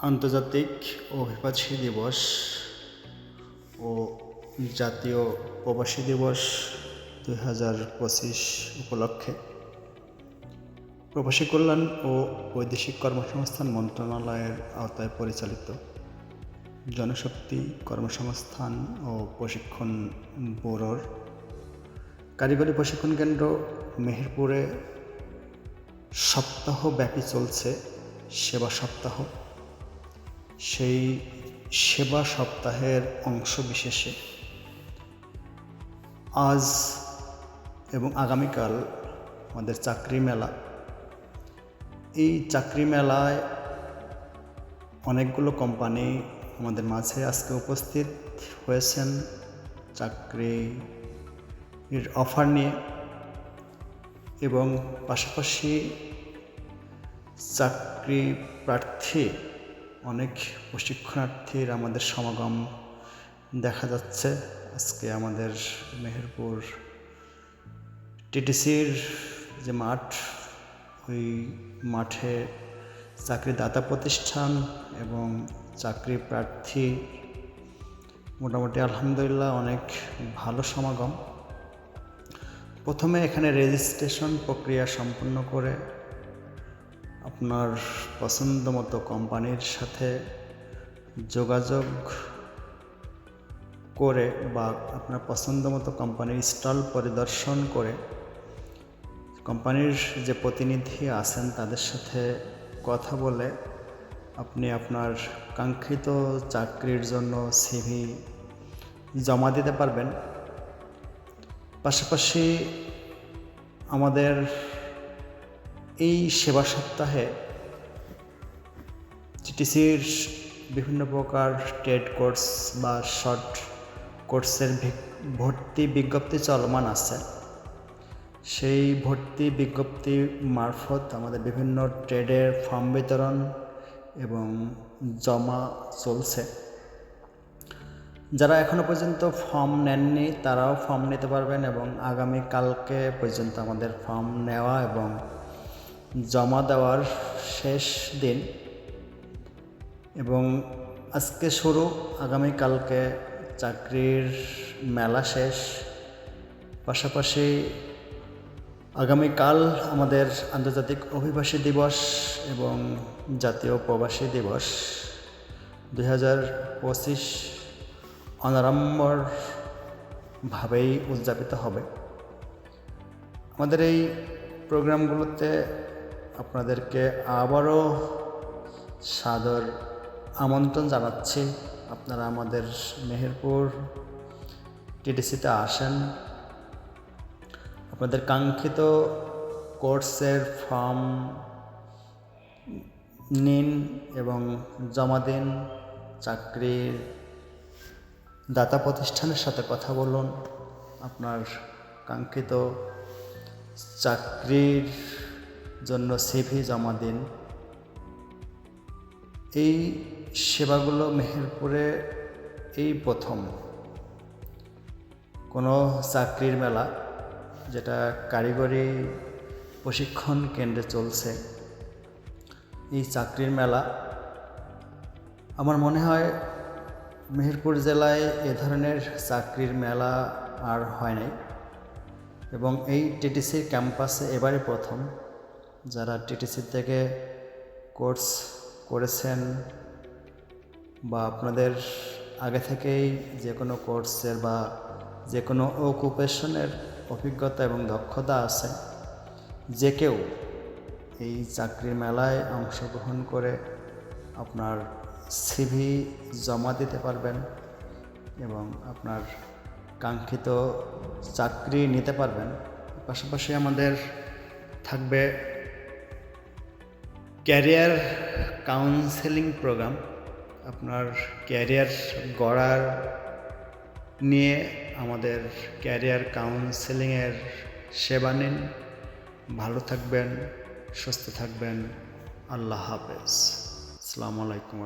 আন্তর্জাতিক অভিবাসী দিবস ও জাতীয় প্রবাসী দিবস 2025 উপলক্ষে প্রবাসী কল্যাণ ও বৈদেশিক কর্মসংস্থান মন্ত্রণালয়ের আওতায় পরিচালিত জনশক্তি কর্মসংস্থান ও প্রশিক্ষণ ব্যুরোর কারিগরি প্রশিক্ষণ কেন্দ্র মেহেরপুরে সপ্তাহব্যাপী চলছে সেবা সপ্তাহ। সেই সেবা সপ্তাহের অংশ বিশেষে আজ এবং আগামীকাল আমাদের চাকরি মেলা। এই চাকরি মেলায় অনেকগুলো কোম্পানি আমাদের মাঝে আজকে উপস্থিত হয়েছেন চাকরির অফার নিয়ে, এবং পাশাপাশি চাকরি প্রার্থী অনেক প্রশিক্ষণার্থীর আমাদের সমাগম দেখা যাচ্ছে। আজকে আমাদের মেহেরপুর টিটিসির যে মাঠ, ওই মাঠে চাকরিদাতা প্রতিষ্ঠান এবং চাকরি প্রার্থী মোটামুটি আলহামদুলিল্লাহ অনেক ভালো সমাগম। প্রথমে এখানে রেজিস্ট্রেশন প্রক্রিয়া সম্পন্ন করে আপনার পছন্দ মতো কোম্পানির সাথে যোগাযোগ করে বা আপনার পছন্দ মতো কোম্পানির স্টল পরিদর্শন করে কোম্পানির যে প্রতিনিধি আছেন তাদের সাথে কথা বলে আপনি আপনার কাঙ্ক্ষিত চাকরির জন্য সিভি জমা দিতে পারবেন। পাশাপাশি আমাদের এই সেবা সপ্তাহে টিটিসির বিভিন্ন প্রকার ট্রেড কোর্স বা শর্ট কোর্সের ভর্তি বিজ্ঞপ্তি চলমান আছে। সেই ভর্তি বিজ্ঞপ্তি মারফত আমাদের বিভিন্ন ট্রেডের ফর্ম বিতরণ এবং জমা চলছে। যারা এখনও পর্যন্ত ফর্ম নেননি তারাও ফর্ম নিতে পারবেন, এবং আগামীকালকে পর্যন্ত আমাদের ফর্ম নেওয়া এবং জমা দেওয়ার শেষ দিন, এবং আজকে শুরু, আগামীকালকে চাকরির মেলা শেষ। পাশাপাশি আগামীকাল আমাদের আন্তর্জাতিক অভিবাসী দিবস এবং জাতীয় প্রবাসী দিবস 2025 অনাড়ম্বরভাবেই উদযাপিত হবে। আমাদের এই প্রোগ্রামগুলোতে আপনাদেরকে আবারও সাদর আমন্ত্রণ জানাচ্ছি। আপনারা আমাদের মেহেরপুর টিটিসিতে আসেন, আপনাদের কাঙ্ক্ষিত কোর্সের ফর্ম নিন এবং জমা দিন। চাকরির দাতা প্রতিষ্ঠানের সাথে কথা বলুন, আপনার কাঙ্ক্ষিত চাকরির জন্য সিভি জমা দিন। এই সেবাগুলো মেহেরপুরে এই প্রথম কোনো চাকরির মেলা যেটা কারিগরি প্রশিক্ষণ কেন্দ্রে চলছে। এই চাকরির মেলা আমার মনে হয় মেহেরপুর জেলায় এ ধরনের চাকরির মেলা আর হয় নাই, এবং এই টিটিসির ক্যাম্পাসে এবারে প্রথম। যারা টিটিসি থেকে কোর্স করেছেন বা আপনাদের আগে থেকেই যে কোনো কোর্সের বা যে কোনো অকুপেশনের অভিজ্ঞতা এবং দক্ষতা আছে, যে কেউ এই চাকরির মেলায় অংশগ্রহণ করে আপনার সিভি জমা দিতে পারবেন এবং আপনার কাঙ্ক্ষিত চাকরি নিতে পারবেন। পাশাপাশি আমাদের থাকবে ক্যারিয়ার কাউন্সেলিং প্রোগ্রাম। আপনার ক্যারিয়ার গড়ার নিয়ে আমাদের ক্যারিয়ার কাউন্সেলিংয়ের সেবা নিন। ভালো থাকবেন, সুস্থ থাকবেন। আল্লাহ হাফেজ। আসসালামু আলাইকুম।